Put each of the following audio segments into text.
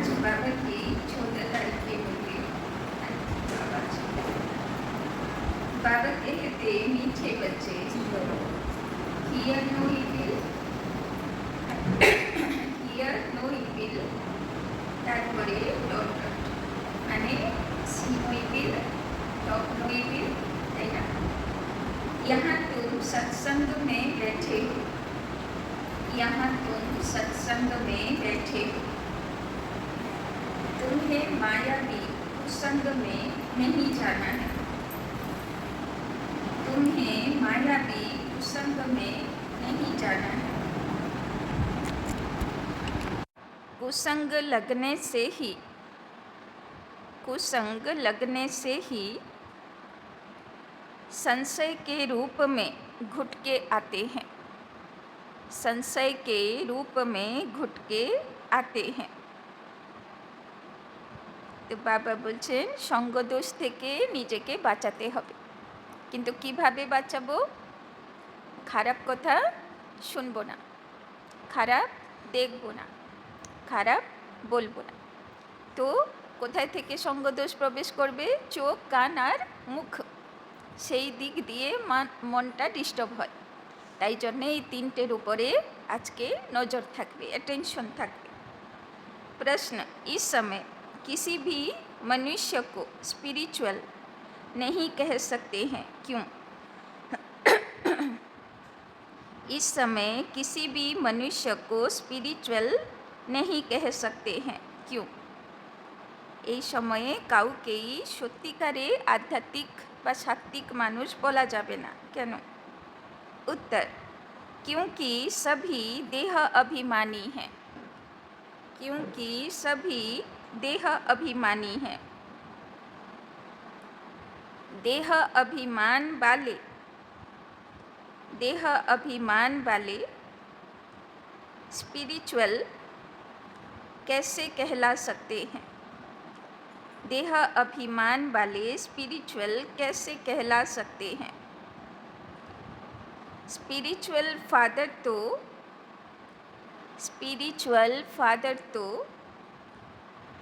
आज बाबा की 14 तारीख की होगी। बाबा कहते मीठे बच्चे hear no evil, hear no evil, তারপরে ডট ডট মানে see no evil, talk no evil, है ना। यहाँ तुम सत्संग में बैठे हो, यहाँ तुम सत्संग में बैठे हो, तुम्हें मायावी कुसंग में नहीं जाना है, तुम्हें मायावी कुसंग में नहीं जाना है। कुसंग लगने से ही, कुसंग लगने से ही संशय के रूप में घुट के आते हैं, संशय के रूप में घुट के आते हैं। তো বাবা বলছেন সঙ্গদোষ থেকে নিজেকে বাঁচাতে হবে, কিন্তু কিভাবে বাঁচাবো? খারাপ কথা শুনবো না, খারাপ দেখবো না, খারাপ বলবো না। তো কোথায় থেকে সঙ্গদোষ প্রবেশ করবে? চোখ, কান আর মুখ, সেই দিক দিয়ে মনটা ডিস্টার্ব হয়। তাই জন্যে এই তিনটের উপরে আজকে নজর থাকবে, अटेंशन থাকবে। प्रश्न, इस समय किसी भी मनुष्य को स्पिरिचुअल नहीं कह सकते हैं, क्यों? इस समय किसी भी मनुष्य को स्पिरिचुअल नहीं कह सकते हैं, क्यों? এই সময়ে কাউকেই সত্যিকারে আধ্যাত্মিক বা সাত্ত্বিক মানুষ বলা যাবে না, কেন? उत्तर, क्योंकि सभी देह अभिमानी हैं, क्योंकि सभी देह अभिमानी हैं। देह अभिमान वाले, देह अभिमान वाले स्पिरिचुअल कैसे कहला सकते हैं? देह अभिमान वाले स्पिरिचुअल कैसे कहला सकते हैं? स्पिरिचुअल फादर तो, स्पिरिचुअल फादर तो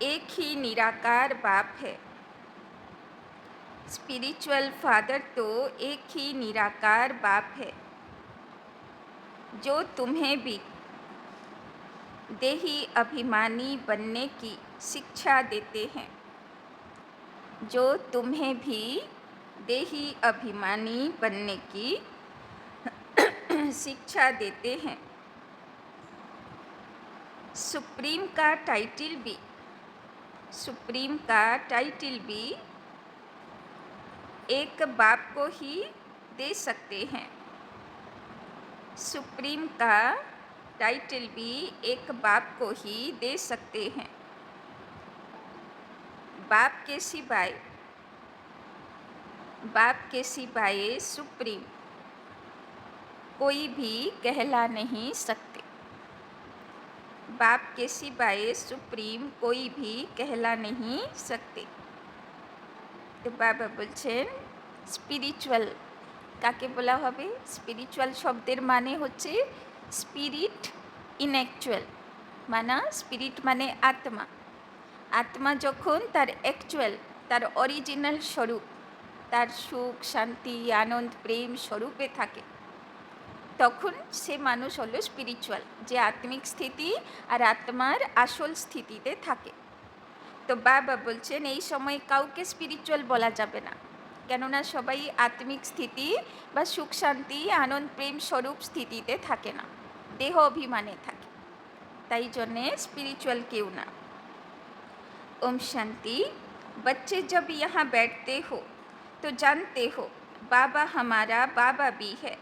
एक ही निराकार बाप है, स्पिरिचुअल फादर तो एक ही निराकार बाप है, जो तुम्हें भी देही अभिमानी बनने की शिक्षा देते हैं, जो तुम्हें भी देही अभिमानी बनने की शिक्षा देते हैं। सुप्रीम का टाइटल भी, सुप्रीम का टाइटल भी एक बाप को ही दे सकते हैं, सुप्रीम का टाइटल भी एक बाप को ही दे सकते हैं। बाप के सिवाय, बाप के सिवाय सुप्रीम कोई भी कहला नहीं सकते, बाप के सिवाय सुप्रीम कोई भी कहला नहीं सकते। तो बाबा বলছেন স্পিরিচুয়াল কাকে বলা হবে? স্পিরিচুয়াল শব্দের মানে হচ্ছে স্পিরিট ইনঅ্যাকচুয়াল, মানে স্পিরিট মানে আত্মা। আত্মা যখন তার অ্যাকচুয়াল, তার অরিজিনাল স্বরূপ, তার সুখ, শান্তি, আনন্দ, প্রেম স্বরূপে থাকে, তখন সে মানুষ হলো স্পিরিচুয়াল, যে আত্মিক স্থিতি আর আত্মার আসল স্থিতিতে থাকে। তো বাবা বলছেন এই সময় কাউকে স্পিরিচুয়াল বলা যাবে না, কেননা সবাই আত্মিক স্থিতি বা সুখ, শান্তি, আনন্দ, প্রেম স্বরূপ স্থিতিতে থাকে না, দেহ অভিমানে থাকে, তাই জন্যে স্পিরিচুয়াল কেউ না। ओम शांति। बच्चे जब यहाँ बैठते हो तो जानते हो बाबा हमारा बाबा भी है,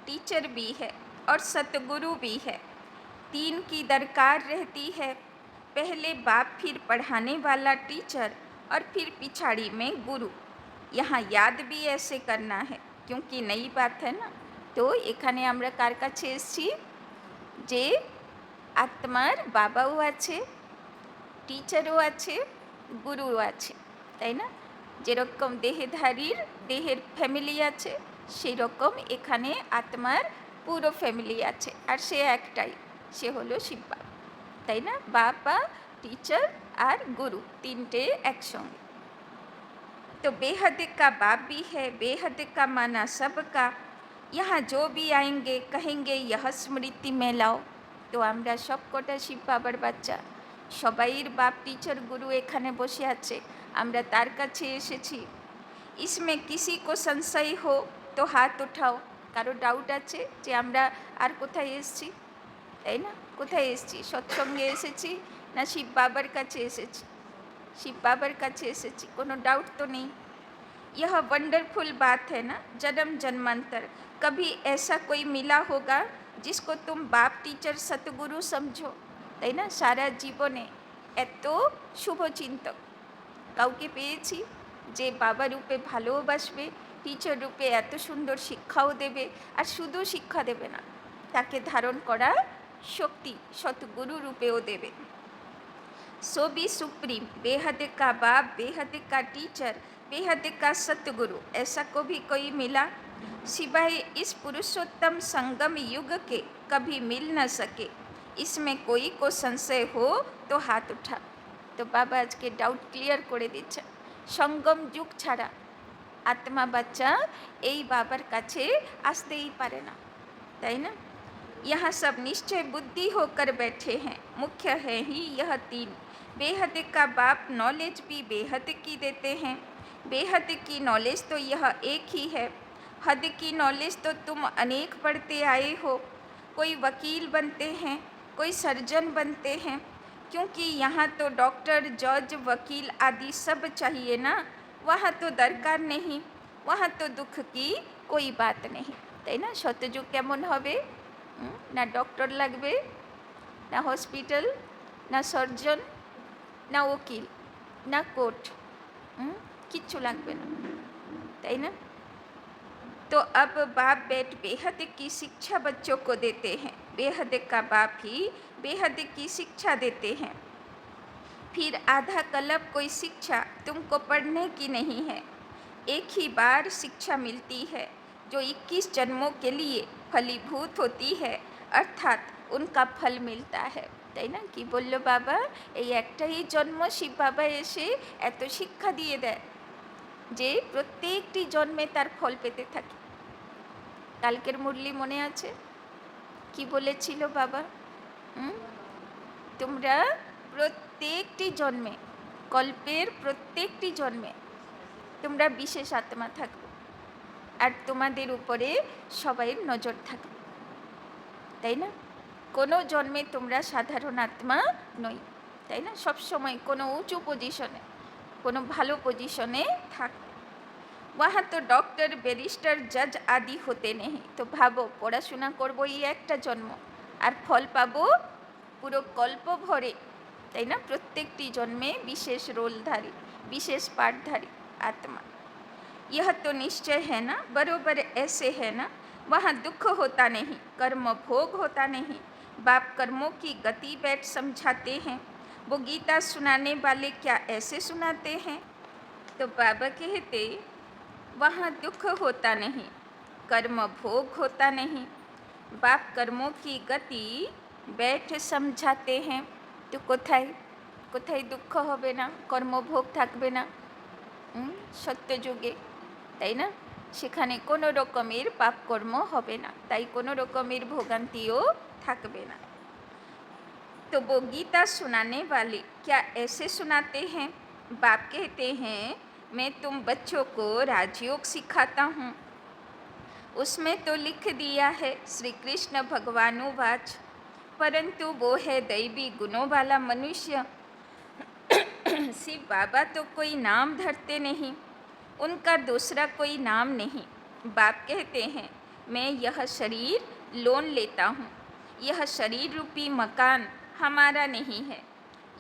टीचर भी है और सतगुरु भी है। तीन की दरकार रहती है, पहले बाप, फिर पढ़ाने वाला टीचर और फिर पिछाड़ी में गुरु। यहाँ याद भी ऐसे करना है, क्योंकि नई बात है ना। तो এখানে আমরা কার কাছে এসেছি? যে আত্মার বাবাও আছে, টিচারও আছে, গুরুও আছে, তাই না? যেরকম দেহধারীর দেহের ফ্যামিলি আছে, সেই রকম এখানে আত্মার পুরো ফ্যামিলি আছে, আর সে একটাই, সে হলো শিব বাবা, তাই না? বাবা, টিচার और गुरु, तीनटे একসঙ্গে। तो बेहद का बाप भी है, बेहद का माना सबका, यहाँ जो भी आएंगे कहेंगे यह स्मृति में लाओ। तो আমরা সবকটা শিব বাবার বাচ্চা, সবাইয়ের বাপ টিচার গুরু এখানে বসে আছে, আমরা তার কাছে এসেছি। इसमें किसी को संशय हो तो हाथ उठाओ। কারো ডাউট আছে যে আমরা আর কোথায় এসেছি, তাই না? কোথায় এসেছি? সৎসঙ্গে এসেছি না শিব বাবার কাছে এসেছি? शिव बाबर কাছে এসেছি, কোনো डाउट तो नहीं। यह वंडरफुल बात है ना, जन्म जन्मांतर कभी ऐसा कोई मिला होगा जिसको तुम बाप टीचर सतगुरु समझो, তাই না? সারা জীবনে এত শুভচিন্তক কাউকে পেয়েছি যে বাবা রূপে ভালোবাসবে, টিচার রূপে এত সুন্দর শিক্ষাও দেবে, আর শুধু শিক্ষা দেবে না, তাকে ধারণ করা শক্তি সতগুরু রূপেও দেবে। सो भी सुप्रीम, बेहद का बाप, बेहद का टीचर, बेहद का सतगुरु, ऐसा को भी कोई मिला सिवाय इस पुरुषोत्तम संगम युग के कभी मिल न सके। इसमें कोई को संशय हो तो हाथ उठा। तो बाबा आज के डाउट क्लियर করে দিচ্ছে, সঙ্গম যুগ ছাড়া আত্মা বাচ্চা এই বাবার কাছে আসতেই পারে না, তাই না? यहाँ सब निश्चय बुद्धि होकर बैठे हैं, मुख्य है ही यह तीन। बेहद का बाप नॉलेज भी बेहद की देते हैं। बेहद की नॉलेज तो यह एक ही है, हद की नॉलेज तो तुम अनेक पढ़ते आए हो। कोई वकील बनते हैं, कोई सर्जन बनते हैं, क्योंकि यहाँ तो डॉक्टर, जज, वकील आदि सब चाहिए ना। वहाँ तो दरकार नहीं, वहाँ तो दुख की कोई बात नहीं, তাই না? শতযুগ কেমন হবে? না ডক্টর লাগবে, না হসপিটাল, না সার্জন, না উকিল, না কোর্ট, কিচ্ছু লাগবে না, তাই না? तो अब बाप बेट बेहद की शिक्षा बच्चों को देते हैं, बेहद का बाप ही बेहद की शिक्षा देते हैं। फिर आधा कल्प कोई शिक्षा तुमको पढ़ने की नहीं है, एक ही बार शिक्षा मिलती है जो 21 जन्मों के लिए फलीभूत होती है, अर्थात उनका फल मिलता है, তাই না? কি বলল বাবা? এই একটাই জন্ম শিব বাবা এসে এত শিক্ষা দিয়ে দেয় যে প্রত্যেকটি জন্মে তার ফল পেতে থাকে। কালকের মুরলি মনে আছে কি বলেছিল বাবা? তোমরা প্রত্যেকটি জন্মে, কল্পের প্রত্যেকটি জন্মে তোমরা বিশেষ আত্মা থাকবে, আর তোমাদের উপরে সবাইয়ের নজর থাকবে, তাই না? কোনো জন্মে তোমরা সাধারণ আত্মা নই, তাই না? সবসময় কোনো উঁচু পজিশনে, কোনো ভালো পজিশনে থাকবে। वहाँ तो डॉक्टर, बैरिस्टर, जज आदि होते नहीं। तो भाबो पढ़ाशोना करबो এই একটা জন্ম, আর ফল পাবো পুরো কল্প ভরে, তাই না? প্রত্যেকটি জন্মে বিশেষ রোলধারী, বিশেষ পাঠধারী आत्मा। यह तो निश्चय है ना, बरोबर ऐसे है ना। वहाँ दुख होता नहीं, कर्म भोग होता नहीं। बाप कर्मों की गति बैठ समझाते हैं। वो गीता सुनाने वाले क्या ऐसे सुनाते हैं? तो बाबा कहते वहाँ दुख होता नहीं, कर्म भोग होता नहीं। बाप कर्मों की गति बैठ समझाते हैं। तो কোথায় কোথায় দুঃখ হবে না, কর্মভোগ থাকবে না সত্যযুগে, তাই না? সেখানে কোনো রকমের পাপকর্ম হবে না, তাই কোনো রকমের ভোগান্তিও থাকবে না। तो वो गीता सुनाने वाले क्या ऐसे सुनाते हैं? बाप कहते हैं मैं तुम बच्चों को राजयोग सिखाता हूँ। उसमें तो लिख दिया है श्री कृष्ण भगवानुवाच, परंतु वो है दैवी गुणों वाला मनुष्य। शिव बाबा तो कोई नाम धरते नहीं, उनका दूसरा कोई नाम नहीं। बाप कहते हैं मैं यह शरीर लोन लेता हूँ, यह शरीर रूपी मकान हमारा नहीं है,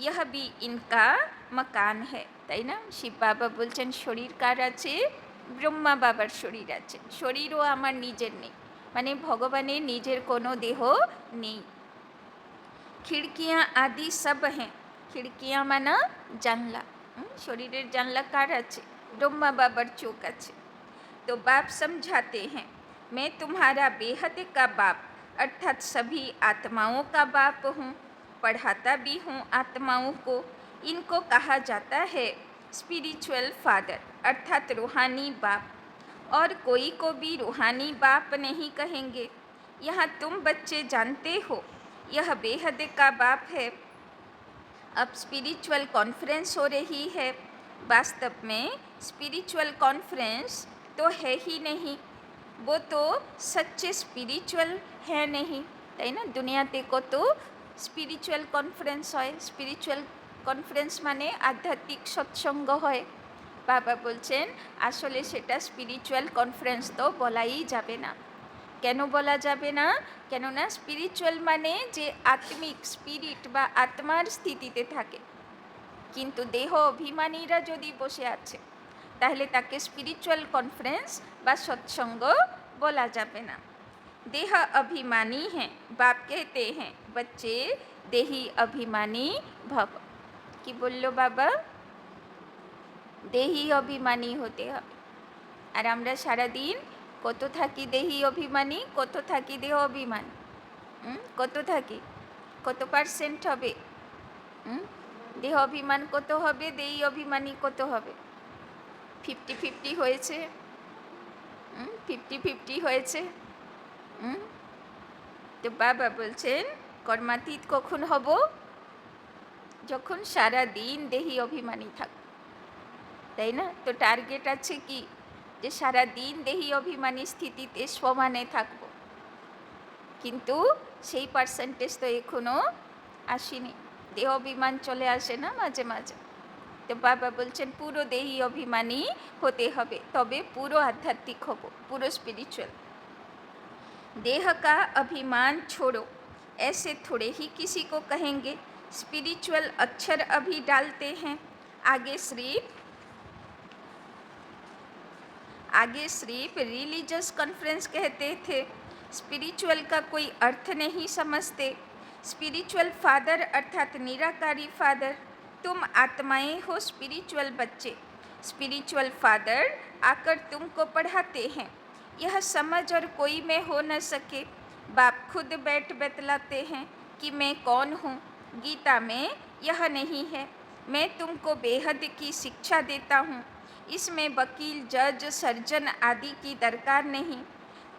यह भी इनका मकान है, তাই না? শিব বাবা বলছেন শরীর কার আছে? ব্রহ্মা বাবার শরীর আছে, শরীরও আমার নিজের নেই, মানে ভগবানের নিজের কোনো দেহ নেই। খিড়কিয়াँ आदि सब हैं, খিড়কিয়াँ माना জানলা, শরীরের জানলা কার আছে? ব্রহ্মা বাবার চোখ আছে। तो बाप समझाते हैं मैं तुम्हारा बेहद का बाप अर्थात सभी आत्माओं का बाप हूँ, पढ़ाता भी हूँ आत्माओं को। इनको कहा जाता है स्पिरिचुअल फादर अर्थात रूहानी बाप, और कोई को भी रूहानी बाप नहीं कहेंगे। यहाँ तुम बच्चे जानते हो यह बेहद का बाप है। अब स्पिरिचुअल कॉन्फ्रेंस हो रही है। वास्तव में स्पिरिचुअल कॉन्फ्रेंस तो है ही नहीं, वो तो सच्चे स्पिरिचुअल है नहीं, তাই না? দুনিয়াতে কত স্পিরিচুয়াল কনফারেন্স হয়। স্পিরিচুয়াল কনফারেন্স মানে আধ্যাত্মিক সৎসঙ্গ হয়। বাবা বলছেন আসলে সেটা স্পিরিচুয়াল কনফারেন্স তো বলাই যাবে না। কেন বলা যাবে না? কেননা স্পিরিচুয়াল মানে যে আত্মিক স্পিরিট বা আত্মার স্থিতিতে থাকে, কিন্তু দেহ অভিমানীরা যদি বসে আছে তাহলে তাকে স্পিরিচুয়াল কনফারেন্স বা সৎসঙ্গ বলা যাবে না। देह अभिमानी हैं, बाप कहते हैं बच्चे देही अभिमानी भव। कि बोलो बाबा देही अभिमानी होते হবে। আর আমরা সারাদিন কত থাকি দেহি অভিমানী, কত থাকি দেহ অভিমানী? কত থাকি? কত পার্সেন্ট হবে? দেহ অভিমান কত হবে, দেহি অভিমানী কত হবে? 50-50 হয়েছে। 50-50 হয়েছে। তো বাবা বলছেন কর্মাতীত কখন হব? যখন সারা দিন দেহি অভিমানী থাকব, তাই না? তো টার্গেট আছে কি যে সারা দিন দেহি অভিমানী স্থিতিতে সমানে থাকব, কিন্তু সেই পার্সেন্টেজ তো এখনো আসেনি। দেহ অভিমান চলে আসে না মাঝে মাঝে। তো বাবা বলছেন পুরো দেহি অভিমানী হতে হবে, তবে পুরো আধ্যাত্মিক হব, পুরো স্পিরিচুয়াল। देह का अभिमान छोड़ो, ऐसे थोड़े ही किसी को कहेंगे। स्पिरिचुअल अक्षर अभी डालते हैं, आगे सिर्फ रिलीजियस कॉन्फ्रेंस कहते थे। स्पिरिचुअल का कोई अर्थ नहीं समझते। स्पिरिचुअल फादर अर्थात निराकारी फादर, तुम आत्माएं हो स्पिरिचुअल बच्चे। स्पिरिचुअल फादर आकर तुमको पढ़ाते हैं, यह समझ और कोई में हो न सके। बाप खुद बैठ बतलाते हैं कि मैं कौन हूँ। गीता में यह नहीं है। मैं तुमको बेहद की शिक्षा देता हूँ। इसमें वकील, जज, सर्जन आदि की दरकार नहीं,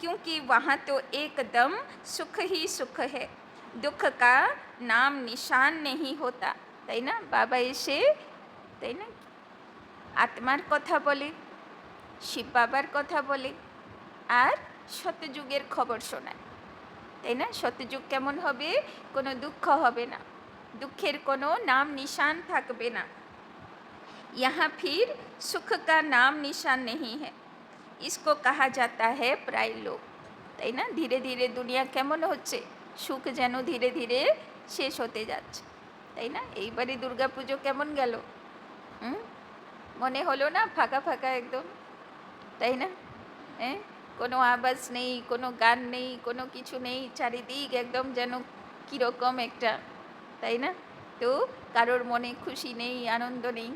क्योंकि वहाँ तो एकदम सुख ही सुख है। दुख का नाम निशान नहीं होता, তাই না? বাবা এসে তাই না আত্মার কথা বলে, শিব বাবার কথা বলে, আর শতযুগের খবর শোনায়, তাই না? শতযুগ কেমন হবে? কোনো দুঃখ হবে না, দুঃখের কোনো নাম নিশান থাকবে না। यहाँ फिर सुख का नाम निशान नहीं है, इसको कहा जाता है प्राय लोग, তাই না? ধীরে ধীরে দুনিয়া কেমন হচ্ছে, সুখ যেন ধীরে ধীরে শেষ হতে যাচ্ছে, তাই না? এইবারে দুর্গাপুজো কেমন গেল? মনে হলো না ফাঁকা ফাঁকা একদম, তাই না? হ্যাঁ, কোনো আওয়াজ নেই, কোনো গান নেই, কোনো কিছু নেই, চারিদিক একদম যেন কীরকম একটা, তাই না? তো কারোর মনে খুশি নেই, আনন্দ নেই,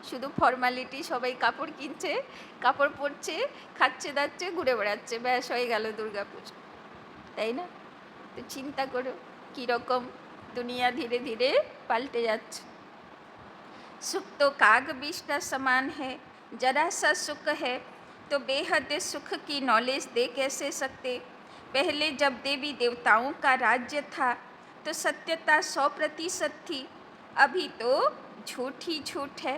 শুধু ফর্মালিটি। সবাই কাপড় কিনছে, কাপড় পরছে, খাচ্ছে দাচ্ছে, ঘুরে বেড়াচ্ছে, ব্যাস হয়ে গেল দুর্গাপুজো, তাই না? তো চিন্তা করো কীরকম দুনিয়া ধীরে ধীরে পাল্টে যাচ্ছে। सुख तो काग बीज का समान है, जरा सा सुख है तो बेहद सुख की नॉलेज दे कैसे सकते। पहले जब देवी देवताओं का राज्य था तो सत्यता 100% थी, अभी तो झूठ ही झूठ है।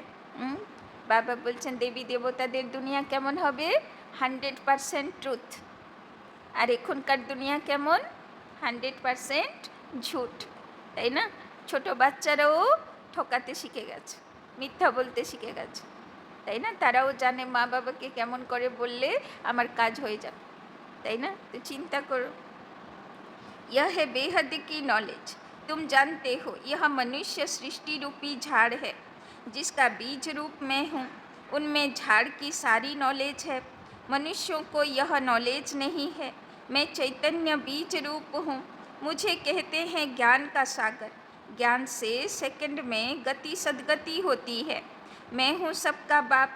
बाबा बोलছেন देवी देवताদের দুনিয়া কেমন হবে? 100% ট্রুথ। আর এখনকার দুনিয়া কেমন? 100% ঝুট, তাই না? ছোট বাচ্চারাও ঠকাতে শিখে গেছে, মিথ্যা বলতে শিখে গেছে, তাই না? তারাও জানে মা বাবাকে কেমন করে বললে আমার কাজ হয়ে যাবে, তাই না? তো চিন্তা করো। यह है बेहद की नॉलेज, तुम जानते हो यह मनुष्य सृष्टि रूपी झाड़ है, जिसका बीज रूप मैं हूँ। उनमें झाड़ की सारी नॉलेज है, मनुष्यों को यह नॉलेज नहीं है। मैं चैतन्य बीज रूप हूँ। मुझे कहते हैं ज्ञान का सागर, ज्ञान से सेकंड में गति सदगति होती है। मैं हूँ सबका बाप,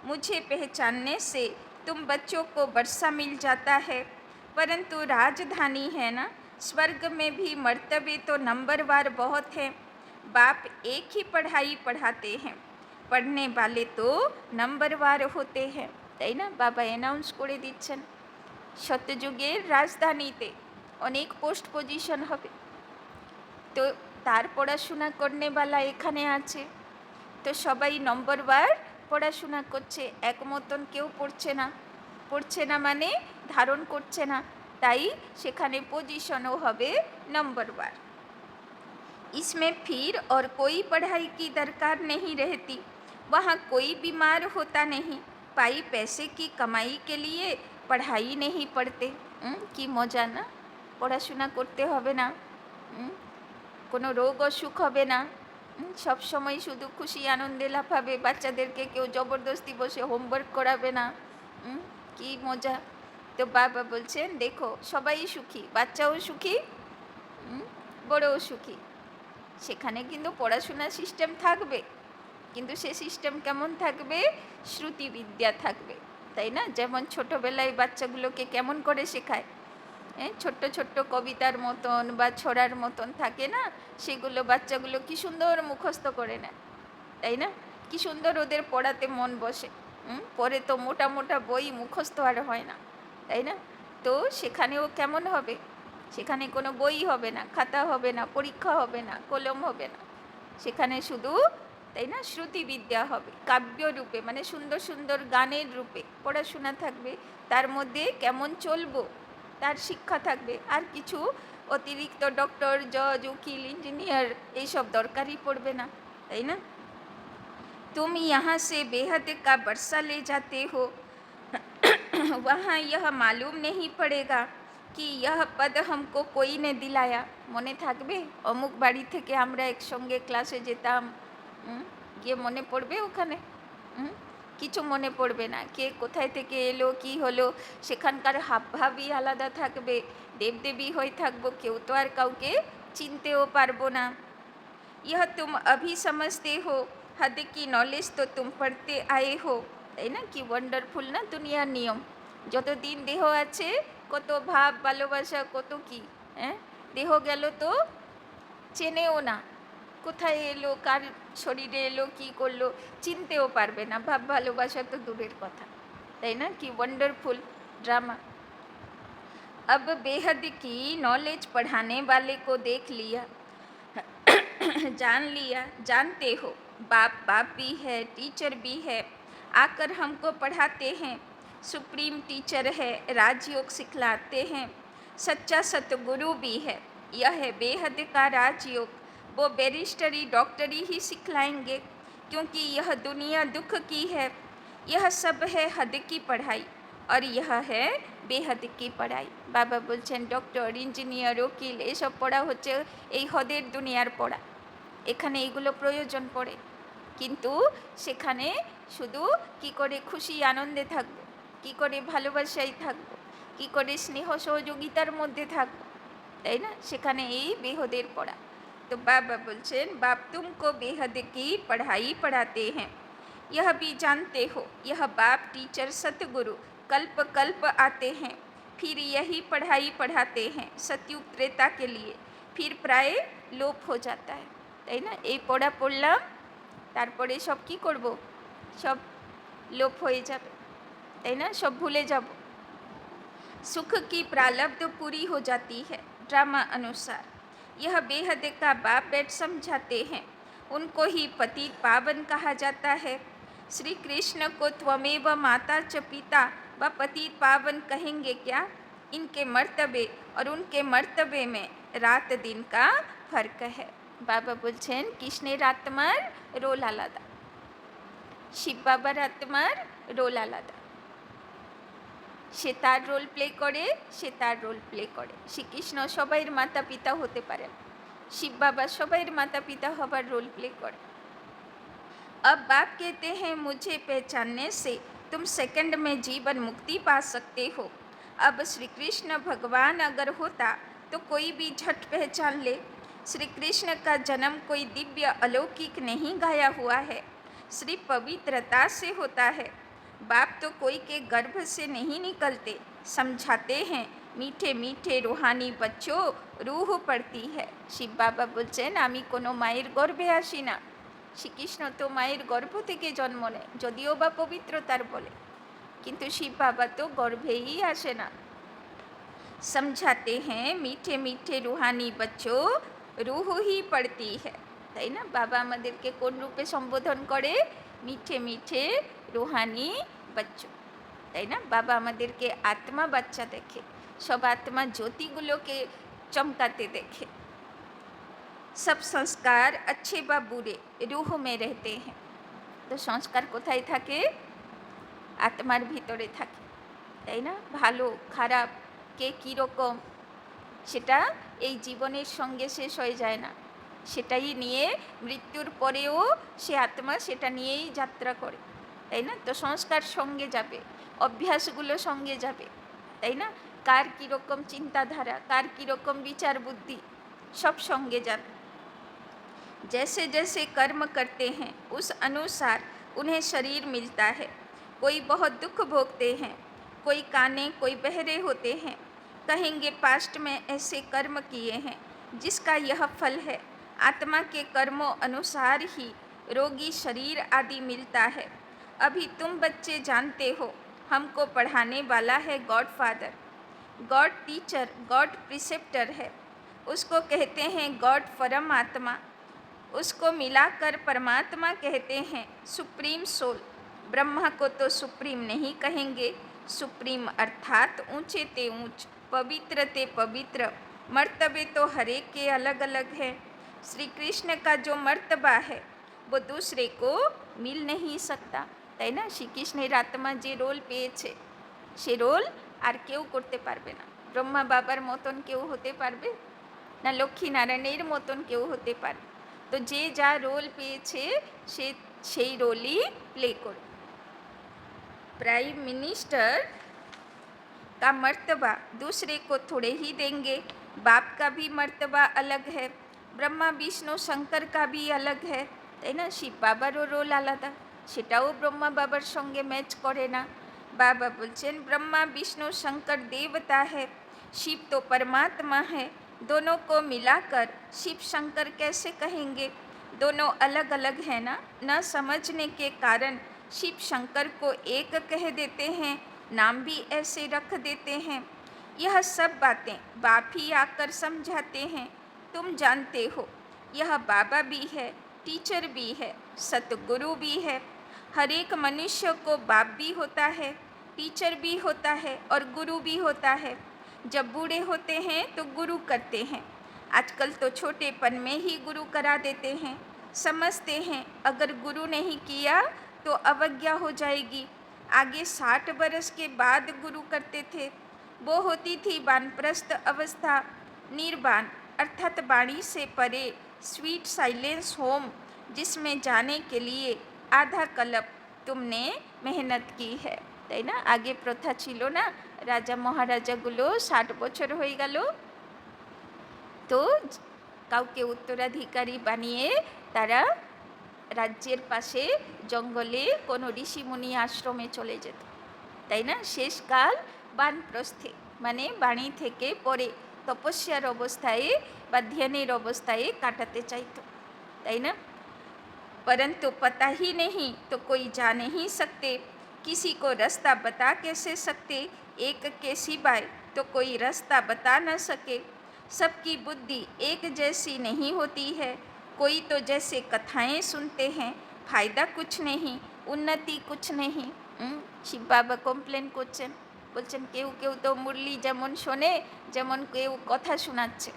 मुझे पहचानने से तुम बच्चों को वर्षा मिल जाता है। परंतु राजधानी है ना, स्वर्ग में भी मर्तबे तो नंबरवार बहुत हैं। बाप एक ही पढ़ाई पढ़ाते हैं, पढ़ने वाले तो नंबरवार होते हैं, তাই না? বাবা অ্যানাউন্স করে দিচ্ছেন সত্যযুগের রাজধানীতে অনেক পোস্ট পজিশন হবে, তো তার পড়াশোনা করনেওয়ালা এখানে আছে, তো সবাই নম্বরবার পড়াশোনা করছে, এক মতন কেউ পড়ছে না মানে ধারণ করছে না, তাই সেখানে পজিশনও হবে নম্বরবার। इसमें फिर और कोई पढ़ाई की दरकार नहीं रहती, वहाँ कोई बीमार होता नहीं, पाई पैसे की कमाई के लिए पढ़ाई नहीं पढ़ते। কি মজা না, পড়াশোনা করতে হবে না, কোনো রোগ অসুখ হবে না, সব সময় শুধু খুশি আনন্দে লাফাবে, বাচ্চাদেরকে কেউ জবরদস্তি বসে হোমওয়ার্ক করাবে না, কি মজা। তো বাবা বলছেন দেখো সবাই সুখী, বাচ্চাও সুখী, বড়ও সুখী। সেখানে কিন্তু পড়াশোনার সিস্টেম থাকবে, কিন্তু সে সিস্টেম কেমন থাকবে? শ্রুতিবিদ্যা থাকবে, তাই না? যেমন ছোটোবেলায় বাচ্চাগুলোকে কেমন করে শেখায়, ছোট্ট ছোট্ট কবিতার মতন বা ছড়ার মতন থাকে না, সেগুলো বাচ্চাগুলো কি সুন্দর মুখস্থ করে নেয়, তাই না? কি সুন্দর ওদের পড়াতে মন বসে, পরে তো মোটা মোটা বই মুখস্থ আর হয় না, তাই না? তো সেখানেও কেমন হবে? সেখানে কোনো বই হবে না, খাতা হবে না, পরীক্ষা হবে না, কলম হবে না, সেখানে শুধু, তাই না, শ্রুতিবিদ্যা হবে, কাব্য রূপে, মানে সুন্দর সুন্দর গানের রূপে পড়াশোনা থাকবে, তার মধ্যে কেমন চলবো তার শিক্ষা থাকবে, আর কিছু অতিরিক্ত ডক্টর, জজ, উকিল, ইঞ্জিনিয়ার এইসব দরকারই পড়বে না, তাই না? तुम यहाँ से बेहद का बरसा ले जाते हो, वहाँ यह मालूम नहीं पड़ेगा कि यह पद हमको कोई ने दिलाया। মনে থাকবে অমুক বাড়ি থেকে আমরা একসঙ্গে ক্লাসে যেতাম, গিয়ে মনে পড়বে ওখানে? কিছু মনে পড়বে না, কে কোথায় থেকে এলো, কি হলো, সেখানকার হাবভাবই আলাদা থাকবে, দেবদেবী হয়ে থাকবো, কেউ তো আর কাউকে চিনতেও পারবো না। यह तुम अभी समझते हो, हद की नॉलेज तो तुम पढ़ते आए हो, তাই না? কি ওয়ান্ডারফুল না দুনিয়ার নিয়ম। যতদিন দেহ আছে কত ভাব ভালোবাসা, কত কি, দেহ গেল তো চেনেও না, কোথায় এলো, কার শরীরে এলো, কি করলো, চিনতেও পারবে না, ভাব ভালোবাসা তো দূরের কথা, তাই না? কি ওয়ান্ডারফুল ड्रामा। अब बेहद की नॉलेज पढ़ाने वाले को देख लिया, जान लिया, जानते हो बाप बाप भी है, टीचर भी है, आकर हमको पढ़ाते हैं, सुप्रीम टीचर है, राजयोग सिखलाते हैं, सच्चा सतगुरु भी है, यह है बेहद का राजयोग, वो बैरिस्टरी डॉक्टरी ही सिखलाएंगे, क्योंकि यह दुनिया दुख की है, यह सब है हद की पढ़ाई, और यह है বেহাদ কি পড়াই। বাবা বলছেন ডক্টর, ইঞ্জিনিয়ার, উকিল এসব পড়া হচ্ছে এই হদের দুনিয়ার পড়া, এখানে এইগুলো প্রয়োজন পড়ে, কিন্তু সেখানে শুধু কি করে খুশি আনন্দে থাকবো, কি করে ভালোবাসায় থাকবো, কি করে স্নেহ সহযোগিতার মধ্যে থাকবো, তাই না? সেখানে এই বেহদের পড়া। তো বাবা বলছেন बाप तुमको बेहद की पढ़ाई पढ़ाते हैं, यह भी जानते हो यह बाप टीचर सतगुरु कल्प कल्प आते हैं, फिर यही पढ़ाई पढ़ाते हैं सतयुग त्रेता के लिए, फिर प्राय लोप हो जाता है, তাই না? এই পড়া পড়লাম, তারপরে সব কি করব, সব লোপ হয়ে যাবে, তাই না? সব ভুলে যাব। सुख की प्रारब्ध पूरी हो जाती है ड्रामा अनुसार, यह बेहद का बाप बैठ समझाते हैं, उनको ही पतित पावन कहा जाता है। श्री कृष्ण को त्वमेव माता च पिता व पतित पावन कहेंगे क्या? इनके मर्तबे और उनके मर्तबे में रात दिन का फर्क है। बाबा बोलছেন কৃষ্ণের আত্মার রোল আলাদা, শিব বাবার আত্মার রোল আলাদা, সে তার রোল প্লে করে, সে তার রোল প্লে করে। শ্রীকৃষ্ণ সবাইয়ের মাতা পিতা হতে পারেন, শিব বাবা সবাইয়ের মাতা পিতা হবার রোল প্লে করে। अब बाप कहते हैं मुझे पहचानने से तुम सेकंड में जीवन मुक्ति पा सकते हो। अब श्री कृष्ण भगवान अगर होता तो कोई भी झट पहचान ले। श्री कृष्ण का जन्म कोई दिव्य अलौकिक नहीं गाया हुआ है, सिर्फ पवित्रता से होता है। बाप तो कोई के गर्भ से नहीं निकलते, समझाते हैं মিঠে মিঠে রুহানি বচ্চো রুহ পড়তি হ্যায়। শিব বাবা বলছেন আমি কোনো মায়ের গর্ভে আসি না, শ্রীকৃষ্ণ তো মায়ের গর্ভ থেকে জন্ম নেয়, যদিও বা পবিত্রতার বলে, কিন্তু শিব বাবা তো গর্ভেই আসে না। समझाते हैं मीठे मीठे रूहानी बच्चों रूह ही पड़ती है, তাই না? বাবা আমাদেরকে কোন রূপে সম্বোধন করে? মিঠে মিঠে রুহানি বাচ্চো, তাই না? বাবা আমাদেরকে আত্মা বাচ্চা দেখে, সব আত্মা জ্যোতিগুলোকে চমকাতে দেখে। सब संस्कार अच्छे বা বুড়ে रूह में रहते हैं। তো সংস্কার কোথায় থাকে? আত্মার ভিতরে থাকে, তাই না? ভালো খারাপ কে কীরকম সেটা এই জীবনের সঙ্গে শেষ হয়ে যায় না, সেটাই নিয়ে মৃত্যুর পরেও সে আত্মা সেটা নিয়েই যাত্রা করে, তাই না? তো সংস্কার সঙ্গে যাবে, অভ্যাসগুলো সঙ্গে যাবে, তাই না? কার কীরকম চিন্তাধারা, কার কীরকম বিচার বুদ্ধি, সব সঙ্গে যাবে। जैसे जैसे कर्म करते हैं उस अनुसार उन्हें शरीर मिलता है। कोई बहुत दुख भोगते हैं, कोई काने, कोई बहरे होते हैं, कहेंगे पास्ट में ऐसे कर्म किए हैं जिसका यह फल है। आत्मा के कर्मों अनुसार ही रोगी शरीर आदि मिलता है। अभी तुम बच्चे जानते हो हमको पढ़ाने वाला है God father, God teacher, God preceptor है, उसको कहते हैं गॉड परमात्मा, उसको मिलाकर परमात्मा कहते हैं सुप्रीम सोल। ब्रह्मा को तो सुप्रीम नहीं कहेंगे, सुप्रीम अर्थात ऊंचे ते ऊंच, पवित्र ते पवित्र। मर्तबे तो हर एक के अलग अलग है। श्री कृष्ण का जो मर्तबा है वो दूसरे को मिल नहीं सकता, তাই না? শ্রীকৃষ্ণের আত্মা যে রোল পেয়েছে সে রোল আর কেউ করতে পারবে না। ব্রহ্মা বাবার মতন কেউ হতে পারবে না, লক্ষ্মী নারায়ণের মতন কেউ হতে পারবে। তো যে যা রোল পেয়েছে সে সেই রোলই প্লে করবে। प्राइम मिनिस्टर का मर्तबा दूसरे को थोड़े ही देंगे, बाप का भी मर्तबा अलग है, ब्रह्मा विष्णु शंकर का भी अलग है, তাই না? শিব বাবারও রোল আলাদা, সেটাও ব্রহ্মা বাবার সঙ্গে ম্যাচ করে না। बाबा बोलছেন ब्रह्मा विष्णु शंकर देवता है, शिव तो परमात्मा है, दोनों को मिलाकर शिव शंकर कैसे कहेंगे? दोनों अलग अलग है ना, न समझने के कारण शिव शंकर को एक कह देते हैं, नाम भी ऐसे रख देते हैं। यह सब बातें बाप ही आकर समझाते हैं। तुम जानते हो यह बाबा भी है, टीचर भी है, सतगुरु भी है। हर एक मनुष्य को बाप भी होता है, टीचर भी होता है और गुरु भी होता है। जब बूढ़े होते हैं तो गुरु करते हैं, आजकल तो छोटेपन में ही गुरु करा देते हैं। समझते हैं अगर गुरु नहीं किया तो अवज्ञा हो जाएगी। आगे 60 बरस के बाद गुरु करते थे, वो होती थी वानप्रस्थ अवस्था, निर्वाण अर्थात वाणी से परे, स्वीट साइलेंस होम, जिसमें जाने के लिए आधा कल्प तुमने मेहनत की है, তাই না? আগে প্রথা ছিল না, রাজা মহারাজাগুলো 60 বছর হয়ে গেল তো কাউকে উত্তরাধিকারী বানিয়ে তারা রাজ্যের পাশে জঙ্গলে কোনো ঋষিমুনি আশ্রমে চলে যেত, তাই না? শেষকাল বানপ্রস্থে মানে বাণী থেকে পরে তপস্যার অবস্থায় বা ধ্যানের অবস্থায় কাটাতে চাইতো, তাই না? परंतु पता ही नहीं तो कोई जा नहीं सकते, किसी को रास्ता बता कैसे सकते, एक के सिवाय तो कोई रास्ता बता न सके। सबकी बुद्धि एक जैसी नहीं होती है, कोई तो जैसे कथाएं सुनते हैं, फायदा कुछ नहीं, उन्नति कुछ नहीं। শিব বাবা কমপ্লেন করছেন, বলছেন কেউ কেউ তো মুরলি যেমন শোনে যেমন কেউ কথা শোনাচ্ছে,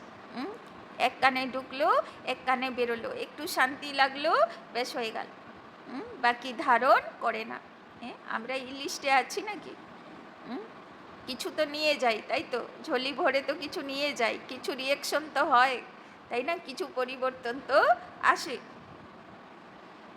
এক কানে ঢুকলো এক কানে বেরোলো, একটু শান্তি লাগলো বেশ হয়ে গেল, বাকি ধারণ করে না। আমরা এই লিস্টে আছি নাকি? কিছু তো নিয়ে যাই, তাই তো? ঝোলি ভরে তো কিছু নিয়ে যাই, কিছু রিয়েকশন তো হয়, তাই না? কিছু পরিবর্তন তো আসে।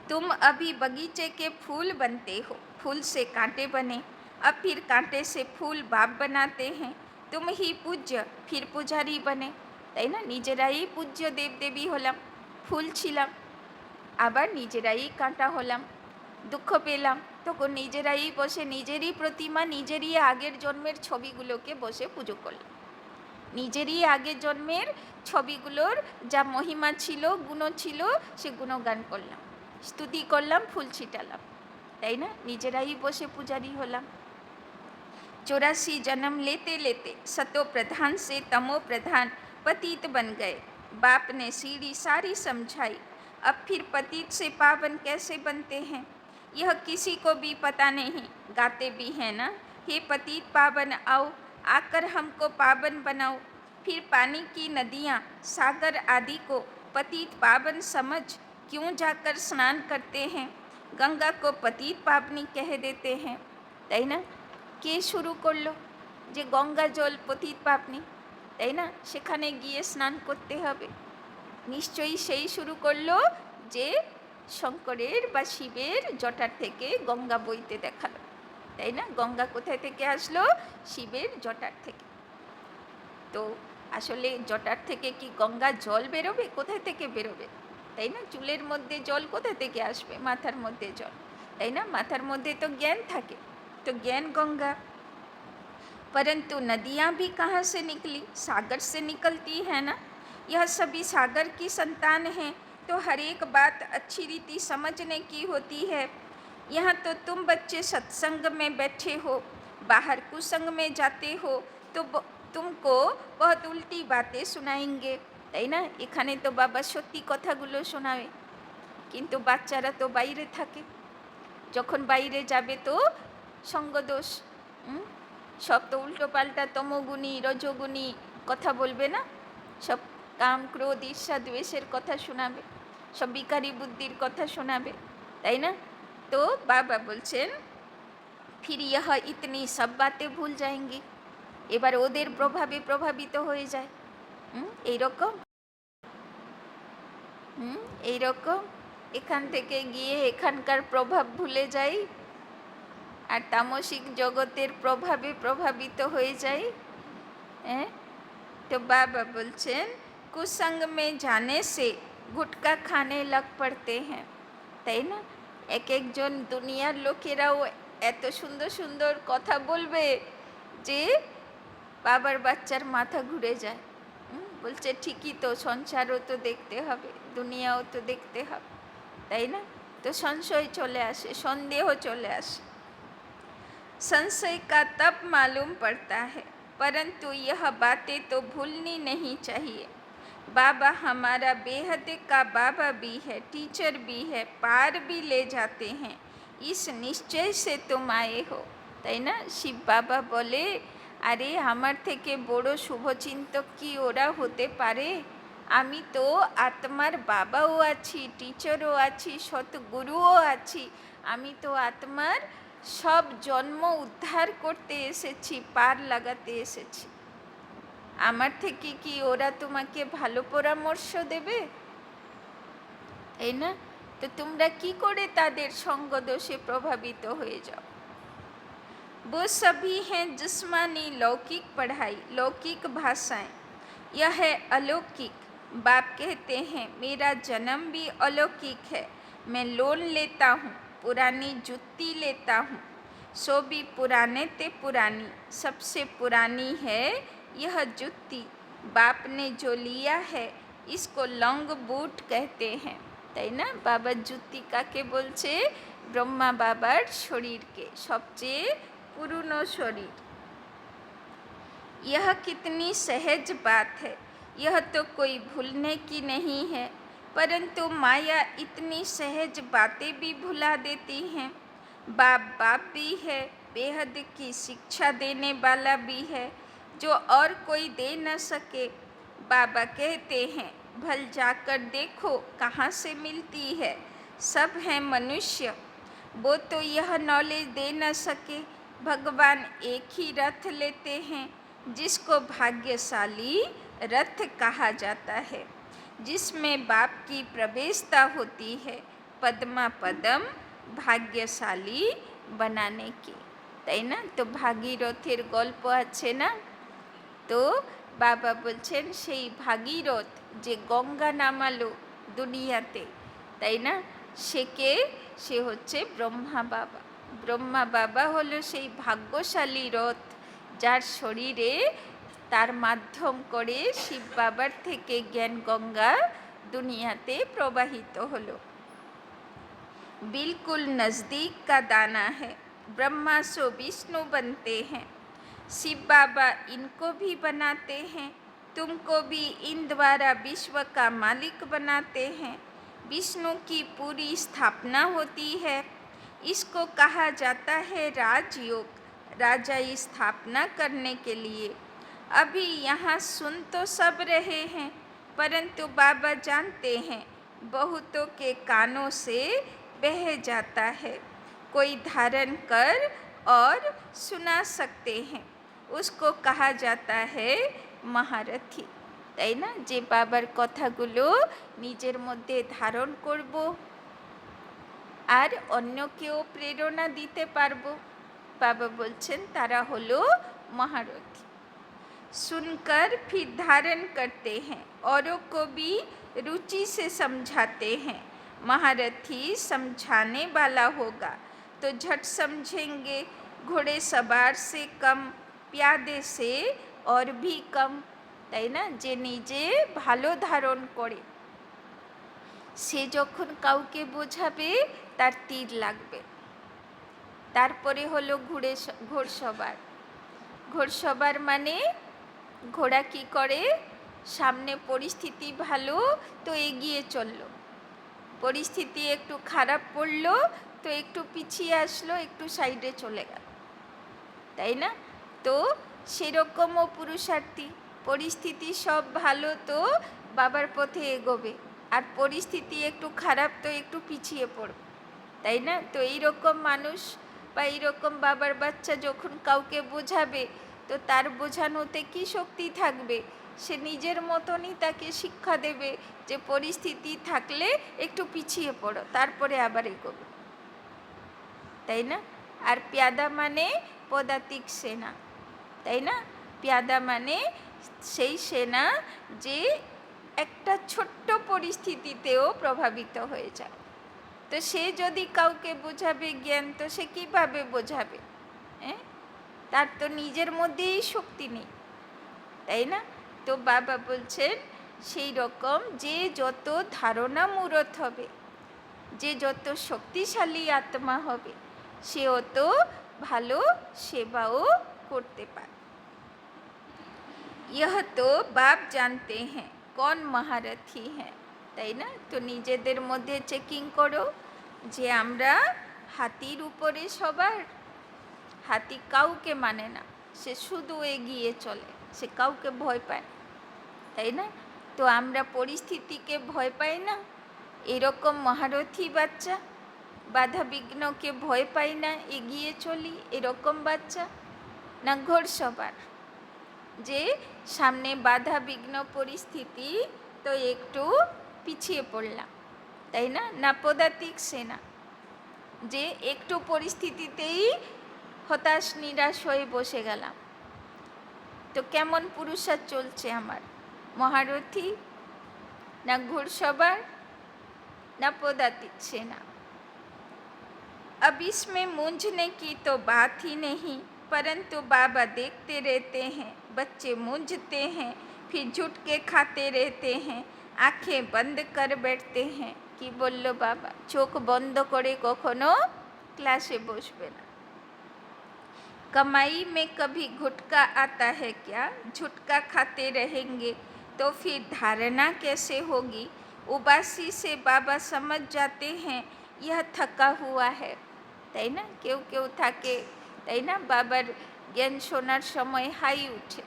तुम अभी बगीचे के फूल बनते हो, फूल से कांटे बने, अब फिर कांटे से फूल बाप बनाते हैं। तुम ही पूज्य फिर पुजारी बने, তাই না? নিজেরাই পূজ্য দেবদেবী হলাম, ফুল ছিলাম, আবার নিজেরাই কাঁটা হলাম। দুঃখ পেলাম, তখন নিজেরাই বসে নিজেরই প্রতিমা, নিজেরই আগের জন্মের ছবিগুলোকে বসে পুজো করলাম। নিজেরই আগের জন্মের ছবিগুলোর যা মহিমা ছিল, গুণ ছিল, সে গুণগান করলাম, স্তুতি করলাম, ফুল ছিটালাম, তাই না? নিজেরাই বসে পূজারি হলাম। 84 जन्म लेते लेते सतो प्रधान से तमो प्रधान पतित बन गए। बाप ने सीढ़ी सारी समझाई, अब फिर पतित से पावन कैसे बनते हैं यह किसी को भी पता नहीं। गाते भी हैं ना, हे पतित पावन आओ, आकर हमको पावन बनाओ। फिर पानी की नदियाँ सागर आदि को पतित पावन समझ क्यों जाकर स्नान करते हैं, गंगा को पतित पावनी कह देते हैं, তাই না? কে শুরু করলো যে গঙ্গা জল পতিত পাবনি, তাই না? সেখানে গিয়ে স্নান করতে হবে, নিশ্চয়ই সেই শুরু করলো যে শঙ্করের বা শিবের জটার থেকে গঙ্গা বইতে দেখালো, তাই না? গঙ্গা কোথায় থেকে আসলো? শিবের জটার থেকে। তো আসলে জটার থেকে কি গঙ্গা জল বেরোবে? কোথায় থেকে বেরোবে, তাই না? চুলের মধ্যে জল কোথা থেকে আসবে? মাথার মধ্যে জল, তাই না? মাথার মধ্যে তো জ্ঞান থাকে, तो ज्ञान गंगा। परंतु नदियाँ भी कहाँ से निकली? सागर से निकलती है ना। यह सभी सागर की संतान हैं, तो हर एक बात अच्छी रीति समझने की होती है। यहाँ तो तुम बच्चे सत्संग में बैठे हो, बाहर कुसंग में जाते हो तो तुमको बहुत उल्टी बातें सुनाएंगे, তাই না? এখানে তো বাবা সত্যি কথাগুলো শোনাবে, কিন্তু বাচ্চারা তো বাইরে থাকে, যখন বাইরে যাবে তো সঙ্গদোষ, সব তো উল্টো পাল্টা তমগুণী রজগুণী কথা বলবে না, সব কাম ক্রোধ ঈর্ষা দ্বেষের কথা শোনাবে, সব বিকারী বুদ্ধির কথা শোনাবে, তাই না? তো বাবা বলছেন ফির ইহ ইতনি সব বাতে ভুল যাएंगी, এবার ওদের প্রভাবে প্রভাবিত হয়ে যায়। এইরকম এইরকম এখান থেকে গিয়ে এখানকার প্রভাব ভুলে যাই আর তামসিক জগতের প্রভাবে প্রভাবিত হয়ে যাই। হ্যাঁ, তো বাবা বলছেন কুসঙ্গ মে জানে সে গুটকা খানে লগ পড়তে হ্যাঁ, তাই না? এক একজন দুনিয়ার লোকেরাও এত সুন্দর সুন্দর কথা বলবে যে বাবার বাচ্চার মাথা ঘুরে যায়। বলছে ঠিকই তো, সংসারও তো দেখতে হবে, দুনিয়াও তো দেখতে হবে, তাই না? তো সংশয় চলে আসে, সন্দেহ চলে আসে। संशय का तब मालूम पड़ता है, परंतु यह बातें तो भूलनी नहीं चाहिए। बाबा हमारा बेहद का बाबा भी है, टीचर भी है, पार भी ले जाते हैं, इस निश्चय से तुम आए हो, তাই না? শিব বাবা বলে আরে আমার থেকে বড় শুভচিন্তক কি ওরা হতে পারে? আমি তো আত্মার বাবাও আছি, টিচারও আছি, সৎগুরুও আছি, আমি তো আত্মার সব জন্ম উদ্ধার করতে এসেছি, পার লাগাতে এসেছি, আমার থেকে কি ওরা তোমাকে ভালো পরামর্শ দেবে, তাই না? তো তোমরা কি করে তাদের সঙ্গ দোষে প্রভাবিত হয়ে যাও? वो सभी हैं जिस्मानी लौकिक पढ़ाई, लौकिक भाषाएं, यह है अलौकिक। बाप कहते हैं मेरा जन्म भी अलौकिक है, मैं लोन लेता हूँ, पुरानी जुत्ती लेता हूँ, सो भी पुराने ते पुरानी, सबसे पुरानी है यह जुत्ती, बाप ने जो लिया है इसको लॉन्ग बूट कहते हैं, তাই না? বাবার জুতি কাকে বলছে? ব্রহ্মা বাবার শরীরকে, সবচেয়ে पुरानो शरीर। यह कितनी सहज बात है, यह तो कोई भूलने की नहीं है, परंतु माया इतनी सहज बातें भी भुला देती हैं। बाप बाप भी है, बेहद की शिक्षा देने वाला भी है, जो और कोई दे न सके। बाबा कहते हैं भल जाकर देखो कहाँ से मिलती है, सब हैं मनुष्य, वो तो यह नॉलेज दे न सके। भगवान एक ही रथ लेते हैं, जिसको भाग्यशाली रथ कहा जाता है, जिसमें बाप की प्रवेशता होती है, पद्मा पदम भाग्यशाली बनाने की, তাই না? তো ভাগীরথের গল্প আছে না? তো বাবা বলছেন সেই ভাগীরথ যে গঙ্গা নামালো দুনিয়াতে, তাই না? সে কে? সে হচ্ছে ব্রহ্মা বাবা। ব্রহ্মা বাবা হলো সেই ভাগ্যশালী রথ, যার শরীরে তার মাধ্যম করে শিব বাবার থেকে জ্ঞান গঙ্গা দুনিয়াতে প্রবাহিত হলো। बिल्कुल नज़दीक का दाना है, ब्रह्मा सो विष्णु बनते हैं। शिव बाबा इनको भी बनाते हैं, तुमको भी इन द्वारा विश्व का मालिक बनाते हैं। विष्णु की पूरी स्थापना होती है। इसको कहा जाता है राजयोग, राजाई स्थापना करने के लिए। अभी यहाँ सुन तो सब रहे हैं, परंतु बाबा जानते हैं बहुतों के कानों से बह जाता है। कोई धारण कर और सुना सकते हैं, उसको कहा जाता है महारथी। তাই না? যে বাবার কথাগুলো নিজের মধ্যে ধারণ করব আর অন্যকেও প্রেরণা দিতে পারবো, বাবা বলছেন তারা হলো মহারথী। सुनकर फिर धारण करते हैं, औरों को भी रुचि से समझाते हैं। महारथी समझाने वाला होगा तो झट समझेंगे। घोड़े सवार से कम, प्यादे से और भी कम। তাই না? যে নিজে ভালো ধারণ করে সে যখন কাউকে বোঝাবে তার তীর লাগবে। তারপরে হলো ঘোড়সবার। ঘোড়সবার মানে ঘোড়া কি করে? সামনে পরিস্থিতি ভালো তো এগিয়ে চলল, পরিস্থিতি একটু খারাপ পড়লো তো একটু পিছিয়ে আসলো, একটু সাইডে চলে গেল, তাই না? তো সেরকমও পুরুষার্থী, পরিস্থিতি সব ভালো তো বাবার পথে এগোবে, আর পরিস্থিতি একটু খারাপ তো একটু পিছিয়ে পড়বে, তাই না? তো এইরকম মানুষ বা এইরকম বাবার বাচ্চা যখন কাউকে বোঝাবে তো তার বোঝানোতে কি শক্তি থাকবে? সে নিজের মতনই তাকে শিক্ষা দেবে যে পরিস্থিতি থাকলে একটু পিছিয়ে পড়ো, তারপরে আবার এগোবে, তাই না? আর প্যাদা মানে পদাতিক সেনা, তাই না? প্যাদা মানে সেই সেনা যে একটা ছোট্ট পরিস্থিতিতেও প্রভাবিত হয়ে যায়। তো সে যদি কাউকে বোঝাবে জ্ঞান, তো সে কীভাবে বোঝাবে? তার তো নিজের মধ্যেই শক্তি নেই, তাই না? তো বাবা বলছেন সেই রকম যে যত ধারণা মূরত হবে, যে যত শক্তিশালী আত্মা হবে, সে অত ভালো সেবাও করতে পারে। यह तो बाप जानते हैं कौन महारथी हैं, তাই না? তো নিজেদের মধ্যে চেকিং করো যে আমরা হাতির উপরে সবার। হাতি কাউকে মানে না, সে শুধু এগিয়ে চলে, সে কাউকে ভয় পায়, তাই না? তো আমরা পরিস্থিতিকে ভয় পাই না, এরকম মহারথী বাচ্চা। বাধা বিঘ্নকে ভয় পাই না, এগিয়ে চলি, এরকম বাচ্চা। না ঘোড়সবার, যে সামনে বাধা বিঘ্ন পরিস্থিতি তো একটু পিছিয়ে পড়লাম, তাই না? না পদাতিক সেনা, যে একটু পরিস্থিতিতেই হতাশ নিরাশ হয়ে বসে গেলাম। তো কেমন পুরুষার্থ চলছে আমার? মহারথী না ঘোড়সবার না পদাতিक सेना। अब इसमें मूंझने की तो बात ही नहीं, परंतु बाबा देखते रहते हैं, बच्चे मूंझते हैं, फिर झूठ के खाते रहते हैं, आंखें बंद कर बैठते हैं। कि बोलो बाबा, चोख बंद करे कखनो क्लासे बसबे ना। कमाई में कभी घुटका आता है क्या? झुटका खाते रहेंगे तो फिर धारणा कैसे होगी? उबासी से बाबा समझ जाते हैं यह थका हुआ है, তাই না? কেউ কেউ থাকে, তাই না? বাবার জ্ঞান শোনার সময় হাই উঠে,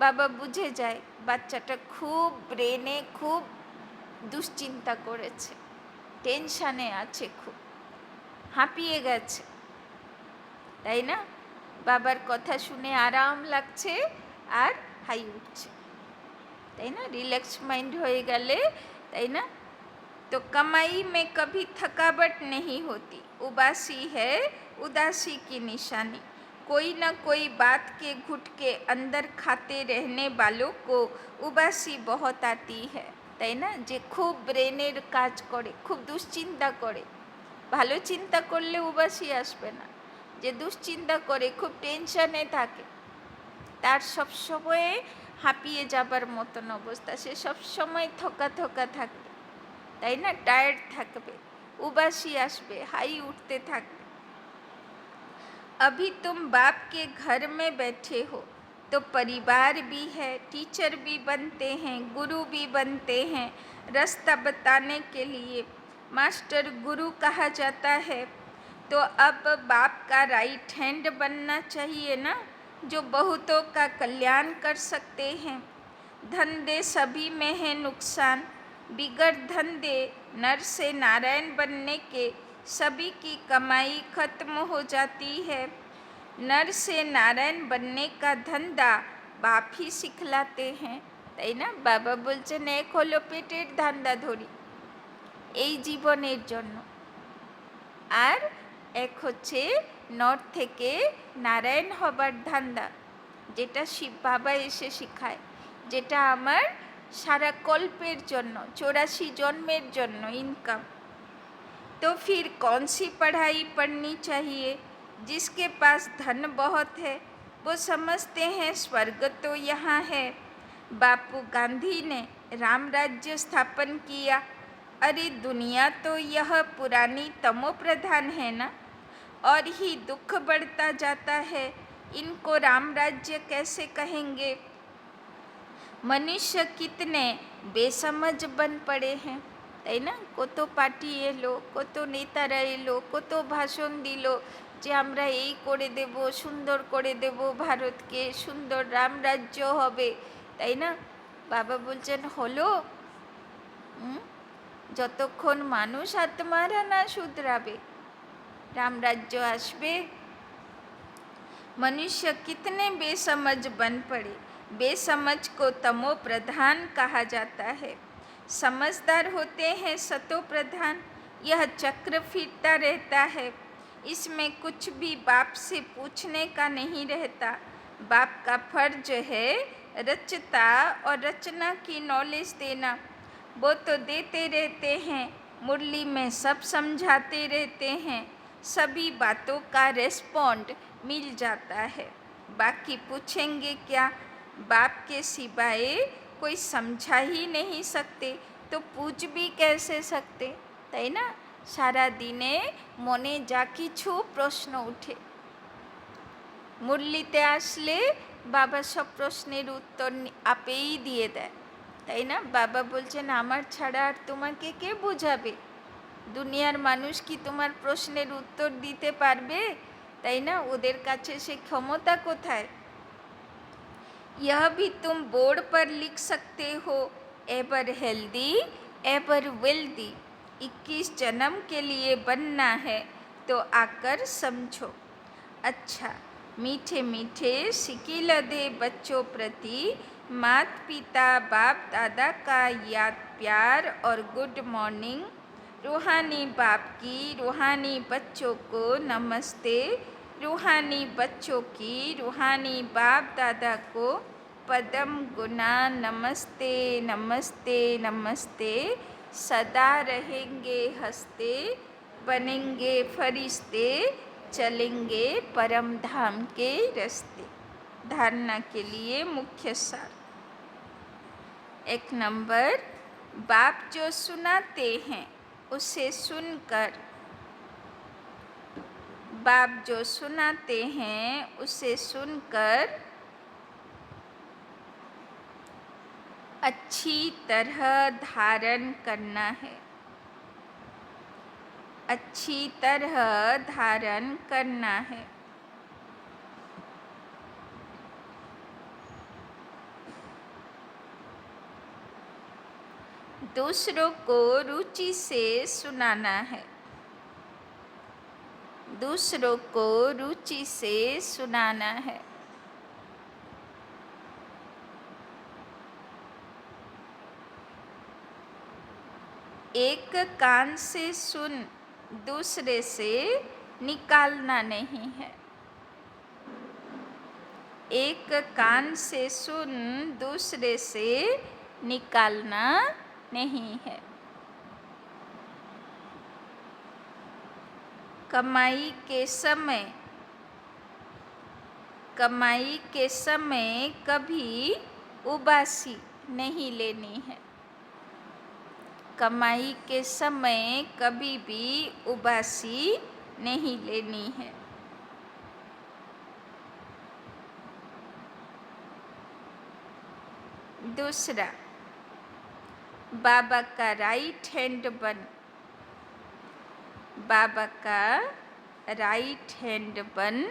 বাবা বুঝে যায় বাচ্চাটা খুব ব্রেনে খুব দুশ্চিন্তা করেছে, টেনশানে আছে, খুব হাঁপিয়ে গেছে, তাই না? বাবার কথা শুনে আরাম লাগছে আর হাই উঠছে, তাই না? রিল্যাক্স মাইন্ড হয়ে গেলে, তাই না? तो कमाई में कभी थकावट नहीं होती, उबासी है उदासी की निशानी। कोई न कोई बात के घुट के अंदर खाते रहने वालों को उबासी बहुत आती है। তাই না? যে খুব ব্রেনের কাজ করে, খুব দুশ্চিন্তা করে। ভালো চিন্তা করলে উবাসী আসবে না। যে দুশ্চিন্তা করে, খুব টেনশনে থাকে, তার সবসময় হাঁপিয়ে যাবার মতন অবস্থা। সে সবসময় থকা থকা থাকবে, তাই না? টায়ার্ড থাকবে, উবাসী আসবে, হাই উঠতে থাকবে। अभी तुम बाप के घर में बैठे हो तो परिवार भी है, टीचर भी बनते हैं, गुरु भी बनते हैं। रास्ता बताने के लिए मास्टर गुरु कहा जाता है। तो अब बाप का राइट हैंड बनना चाहिए ना, जो बहुतों का कल्याण कर सकते हैं। धंधे सभी में है नुकसान, बिगड़ धंधे नर से नारायण बनने के सभी की कमाई खत्म हो जाती है। नर से नारायण बनने का धंधा बाप ही सिखलाते हैं। তাই না? বাবা বলছেন এক হলো পেটের ধান্দা ধরি এই জীবনের জন্য, আর এক হচ্ছে নর থেকে নারায়ণ হবার ধান্দা, যেটা শিব বাবা এসে শিখায়, যেটা আমার সারা কল্পের জন্য, 84 জন্মের জন্য ইনকাম। तो फिर कौन सी पढ़ाई पढ़नी चाहिए? जिसके पास धन बहुत है वो समझते हैं स्वर्ग तो यहाँ है। बापू गांधी ने राम राज्य स्थापन किया। अरे दुनिया तो यह पुरानी तमो प्रधान है ना, और ही दुख बढ़ता जाता है। इनको राम राज्य कैसे कहेंगे? मनुष्य कितने बेसमझ बन पड़े हैं, তাই না? কত পার্টি এলো, কত নেতারা এলো, কত ভাষণ দিল যে আমরা এই করে দেব, সুন্দর করে দেব, ভারতকে সুন্দর রামরাজ্য হবে, তাই না? বাবা বলছেন হলো? যতক্ষণ মানুষ আত্মারা না শুধরাবে রামরাজ্য আসবে? मनुष्य कितने बेसमझ बन पड़े। बेसमझ को तमो प्रधान कहा जाता है, समझदार होते हैं सतो प्रधान। यह चक्र फिरता रहता है, इसमें कुछ भी बाप से पूछने का नहीं रहता। बाप का फर्ज है रचता और रचना की नॉलेज देना। वो तो देते रहते हैं, मुरली में सब समझाते रहते हैं, सभी बातों का रेस्पॉन्ड मिल जाता है। बाकी पूछेंगे क्या? बाप के सिवाय कोई समझा ही नहीं सकते, तो पूछ भी कैसे सकते, তাই না? সারা দিনে মনে যা কিছু প্রশ্ন উঠে, মুরলিতে আসলে বাবা সব প্রশ্নের উত্তর আপেই দিয়ে দেয়, তাই না? বাবা বলছেন আমার ছাড়া আর তোমাকে কে বোঝাবে? দুনিয়ার মানুষ কি তোমার প্রশ্নের উত্তর দিতে পারবে? তাই না? ওদের কাছে সে ক্ষমতা কোথায়? यह भी तुम बोर्ड पर लिख सकते हो, एवर हेल्दी एवर वेल्दी। 21 जन्म के लिए बनना है तो आकर समझो। अच्छा, मीठे मीठे सिकिलदे बच्चों प्रति मात पिता बाप दादा का याद प्यार और गुड मॉर्निंग। रूहानी बाप की रूहानी बच्चों को नमस्ते। रूहानी बच्चों की रूहानी बाप दादा को पदम गुना नमस्ते नमस्ते नमस्ते। सदा रहेंगे हंसते, बनेंगे फरिश्ते, चलेंगे परम धाम के रास्ते। धारणा के लिए मुख्य सार। 1 नंबर, बाप जो सुनाते हैं उसे सुनकर, बाप जो सुनाते हैं उसे सुनकर अच्छी तरह धारण करना है, अच्छी तरह धारण करना है। दूसरों को रुचि से सुनाना है, दूसरों को रुचि से सुनाना है। एक कान से सुन दूसरे से निकालना नहीं है, एक कान से सुन दूसरे से निकालना नहीं है। कमाई के समय कभी उबासी नहीं लेनी है। कमाई के समय कभी भी उबासी नहीं लेनी है। दूसरा, बाबा का राइट हैंड बन। बाबा का राइट हैंड बन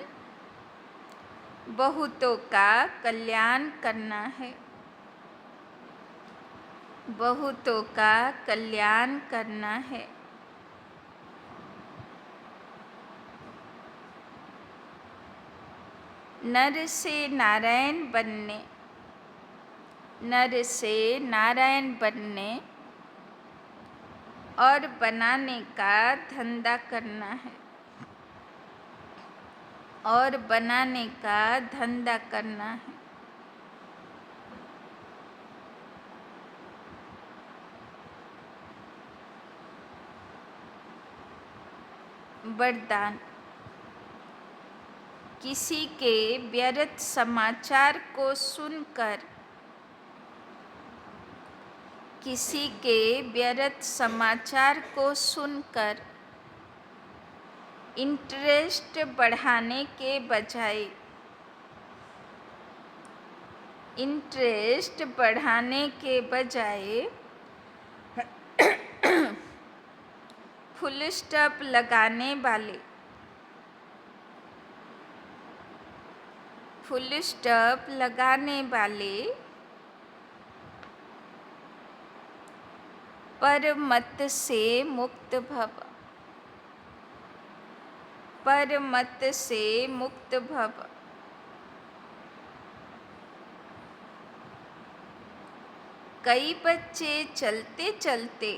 बहुतों का कल्याण करना है। बहुतों का कल्याण करना है। नर से नारायण बनने, नर से नारायण बनने और बनाने का धंधा करना है। और बनाने का धंधा करना है। वरदान, किसी के व्यर्थ समाचार को सुनकर, किसी के व्यर्थ समाचार को सुनकर इंटरेस्ट बढ़ाने के बजाय, इंटरेस्ट बढ़ाने के बजाय फुल स्टॉप लगाने वाले, फुल स्टॉप लगाने वाले पर मत से मुक्त भव, पर मत से मुक्त भव। कई बच्चे चलते चलते,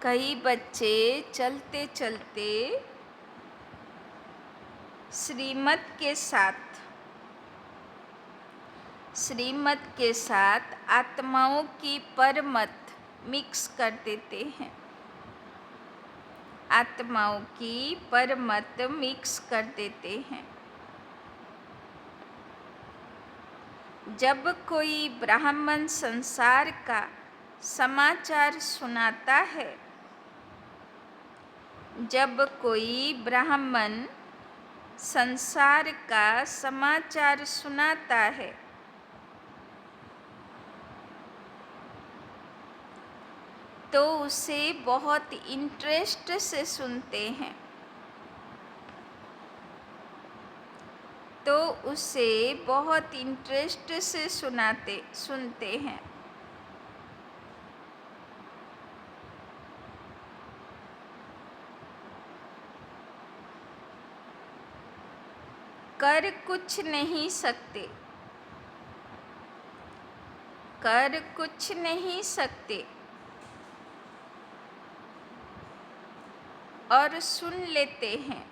कई बच्चे चलते चलते श्रीमत के साथ, श्रीमत के साथ आत्माओं की परमत मिक्स कर देते हैं। आत्माओं की परमत मिक्स कर देते हैं। जब कोई ब्राह्मण संसार का समाचार सुनाता है, जब कोई ब्राह्मण संसार का समाचार सुनाता है, तो उसे बहुत इंटरेस्ट से सुनते हैं, तो उसे बहुत इंटरेस्ट से सुनते हैं। कर कुछ नहीं सकते, कर कुछ नहीं सकते और सुन लेते हैं।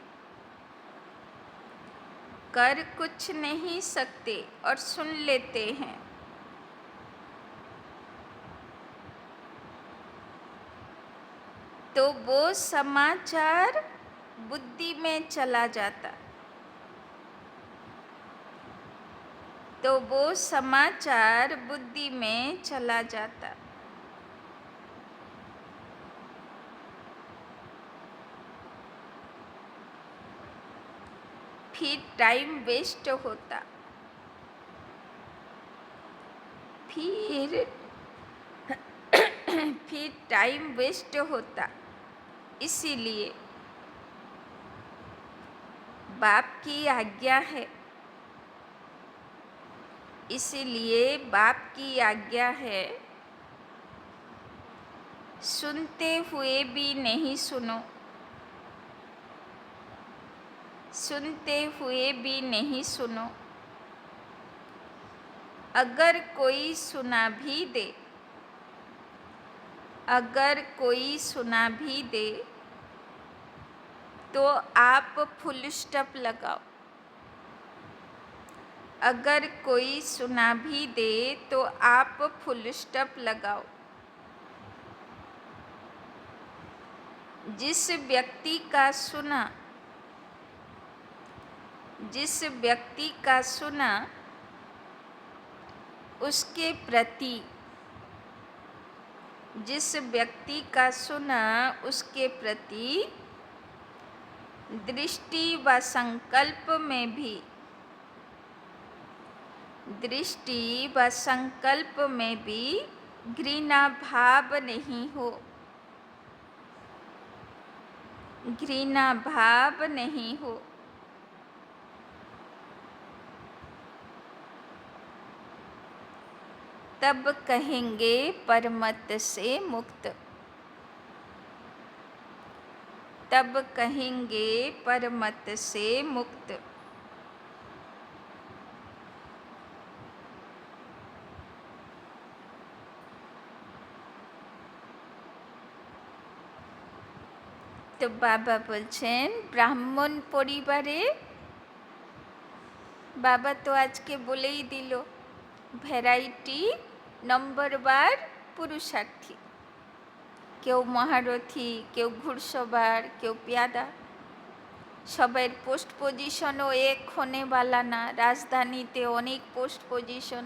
कर कुछ नहीं सकते और सुन लेते हैं। तो वो समाचार बुद्धि में चला जाता, तो वो समाचार बुद्धि में चला जाता। फिर टाइम वेस्ट होता, फिर टाइम वेस्ट होता। इसीलिए बाप की आज्ञा है, इसीलिए बाप की आज्ञा है, सुनते हुए भी नहीं सुनो, सुनते हुए भी नहीं सुनो। अगर कोई सुना भी दे, अगर कोई सुना भी दे, तो आप फुल स्टॉप लगाओ, अगर कोई सुना भी दे तो आप फुल स्टॉप लगाओ। जिस व्यक्ति का सुना उसके प्रति दृष्टि व संकल्प में भी घृणा भाव नहीं हो। तब कहेंगे परमत से मुक्त। তো বাবা বলছেন ব্রাহ্মণ পরিবারে, বাবা তো আজকে বলেই দিল, ভ্যারাইটি নম্বরবার পুরুষার্থী। কেউ মহারথী, কেউ ঘুড়সওয়ার, কেউ পেয়াদা। সবার পোস্ট পজিশনও এক হোনেওয়ালা না, রাজধানীতে অনেক পোস্ট পজিশন।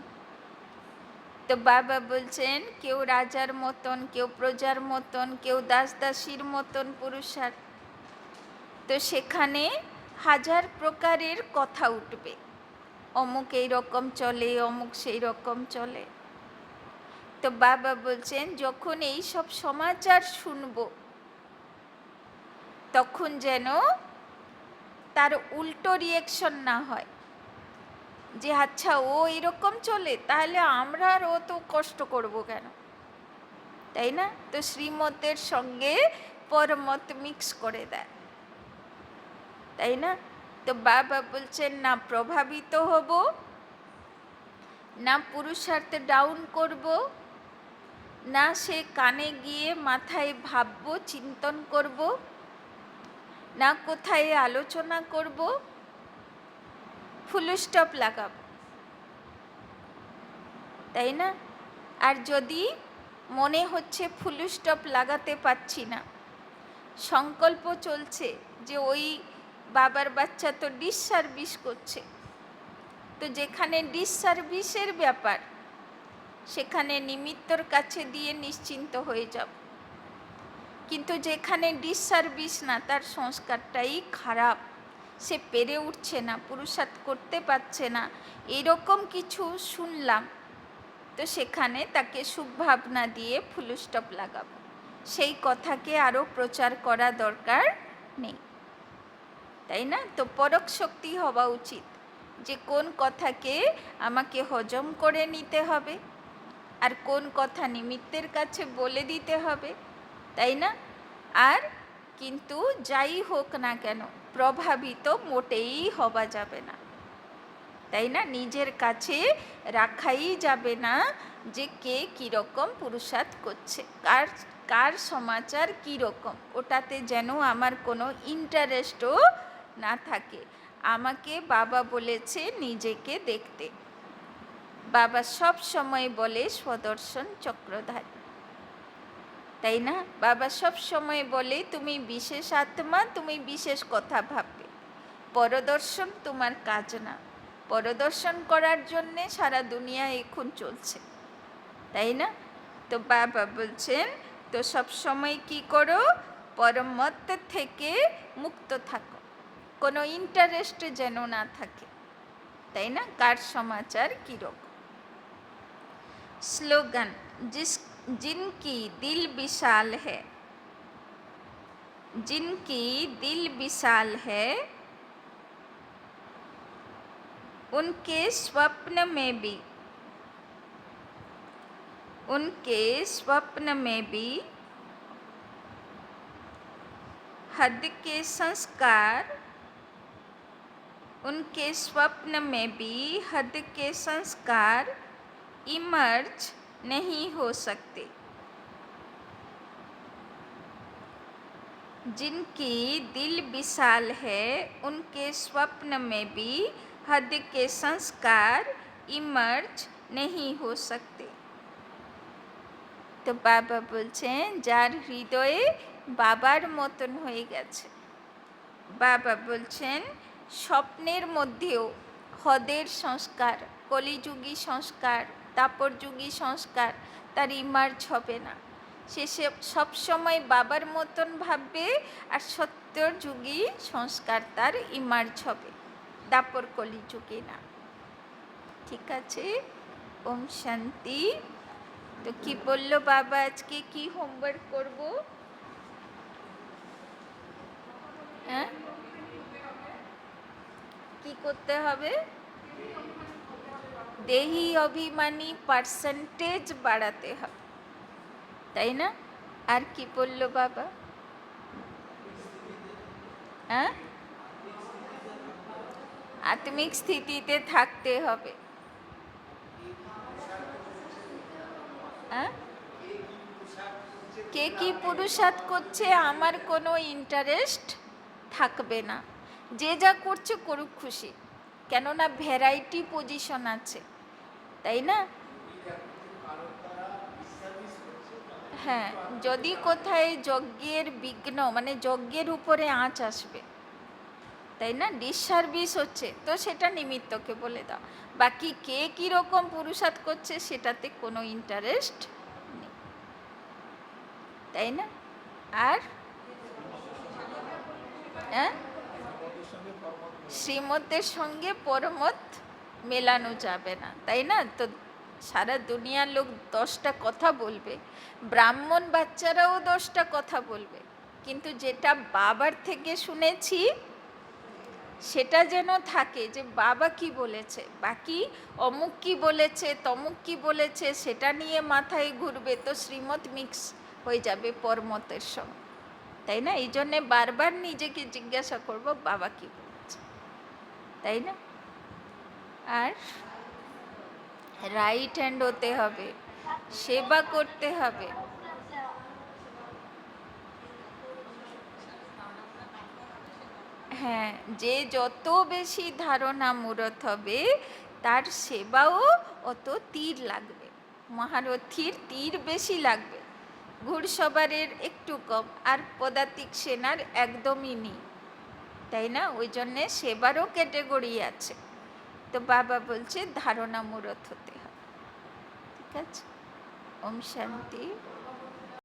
তো বাবা বলছেন কেউ রাজার মতন, কেউ প্রজার মতন, কেউ দাসদাসীর মতন পুরুষার্থ। তো সেখানে হাজার প্রকারের কথা উঠবে, অমুক এই রকম চলে, অমুক সেই রকম চলে। তো বাবা বলছেন যখন এই সব সমাচার শুনব তখন যেন তার উল্টো রিয়েকশন না হয়, যে আচ্ছা ও এরকম চলে, তাহলে আমরা আর অত কষ্ট করব কেন, তাই না? তো শ্রীমতের সঙ্গে পরমত মিক্স করে দেয়, তাই না? তো বাবা বলছেন না প্রভাবিত হব, না পুরুষার্থ ডাউন করব, না সে কানে গিয়ে মাথায় ভাববো, চিন্তন করব, না কোথায় আলোচনা করব, ফুল স্টপ লাগাবো, তাই না? আর যদি মনে হচ্ছে ফুল স্টপ লাগাতে পারছি না, সংকল্প চলছে যে ওই বাবার বাচ্চা তো ডিসসার্ভিস করছে, তো যেখানে ডিসসার্ভিসের ব্যাপার সেখানে নিমিত্তর কাছে দিয়ে নিশ্চিন্ত হয়ে যাব। কিন্তু যেখানে ডিসসার্ভিস না, তার সংস্কারটাই খারাপ, সে পেরে উঠছে না, পুরুষার্থ করতে পারছে না, এরকম কিছু শুনলাম, তো সেখানে তাকে শুভভাবনা দিয়ে ফুল স্টপ লাগাবো। সেই কথাকে আরও প্রচার করা দরকার নেই, তাই না? তো পরক শক্তি হওয়া উচিত যে কোন কথাকে আমাকে হজম করে নিতে হবে আর কোন কথা নিমিত্তের কাছে বলে দিতে হবে, তাই না? আর কিন্তু যাই হোক না কেন প্রভাবিত মোটেই হওয়া যাবে না, তাই না? নিজের কাছে রাখাই যাবে না যে কে কীরকম পুরুষার্থ করছে, কার সমাচার কীরকম, ওটাতে যেন আমার কোনো ইন্টারেস্টও না থাকে। আমাকে বাবা বলেছে নিজেকে দেখতে। বাবা সব সময় বলে স্বদর্শন চক্রধারী, তাই না? বাবা সব সময় বলে তুমি বিশেষ আত্মা, তুমি বিশেষ কথা ভাববে, পরদর্শন তোমার কাজ না। পরদর্শন করার জন্যে সারা দুনিয়া এখন চলছে, তাই না? তো বাবা বলছেন তো সব সময় কি করো, পরমত থেকে মুক্ত থাকো, কোনো ইন্টারেস্ট যেন না থাকে, তাই না? কার সমাচার কীরকম। স্লোগান, जिनकी दिल विशाल है, जिनकी दिल विशाल है उनके स्वप्न में भी हद के संस्कार, उनके स्वप्न में भी हद के संस्कार इमर्ज नहीं हो सकते। जिनकी दिल विशाल है उनके स्वप्न में भी हद के संस्कार इमर्ज नहीं हो सकते। তো বাবা বলছেন যার হৃদয়ে বাবার মতন হয়ে গেছে, বাবা বলছেন স্বপ্নের মধ্যেও হদের সংস্কার, কলিযুগী সংস্কার, তাপরযুগী সংস্কার তার ইমার্জ হবে না। সে সবসময় বাবার মতন ভাববে, আর সত্তর যুগী সংস্কার তার ইমার্জ হবে, দাপর কলিযুগে না। ঠিক আছে, ওম শান্তি। তো কি বললো বাবা, আজকে কি হোমওয়ার্ক করব? হ্যাঁ, কি করতে হবে? দেহি অভিমানী পার্সেন্টেজ বাড়াতে হবে, তাই না? আর কি বললো বাবা? হ্যাঁ, আত্মিক স্থিতিতে থাকতে হবে। হ্যাঁ, কে কি পুরুষার্থ করছে আমার কোনো ইন্টারেস্ট থাকবে না। যে যা করছে করুক, খুশি, কেননা ভ্যারাইটি পজিশন আছে, তাই না? হ্যাঁ, যদি কোথায় যজ্ঞের বিঘ্ন, মানে যজ্ঞের উপরে আঁচ আসবে, তাই না, ডিসসার্ভিস হচ্ছে, তো সেটা নিমিত্তকে বলে দাও। বাকি কে কীরকম পুরুষার্থ করছে সেটাতে কোনো ইন্টারেস্ট নেই, তাই না? আর হ্যাঁ, শ্রীমতের সঙ্গে পরমত মেলানো যাবে না, তাই না? তো সারা দুনিয়ার লোক 10টা কথা বলবে, ব্রাহ্মণ বাচ্চারাও 10টা কথা বলবে, কিন্তু যেটা বাবার থেকে শুনেছি সেটা যেন থাকে, যে বাবা কি বলেছে। বাকি অমুক কি বলেছে, তমুক কি বলেছে, সেটা নিয়ে মাথায় ঘুরবে, তো শ্রীমত মিক্স হয়ে যাবে পরমতের সঙ্গে, তাই না? এই জন্যে বারবার নিজেকে জিজ্ঞাসা করব বাবা কি বলেছে, তাই না? আর রাইট হ্যান্ড হতে হবে, সেবা করতে হবে। হ্যাঁ, যে যত বেশি ধারণা মূরত হবে তার সেবাও অত তীর লাগবে। মহারথীর তীর বেশি লাগবে, ঘুড়সবারের একটু কম, আর পদাতিক সেনার একদমই নেই, তাই না? ওই জন্যে সেবারও ক্যাটেগরি আছে। তো বাবা বলছে ধারণা মূরত হতে হবে। ঠিক আছে, ওম শান্তি।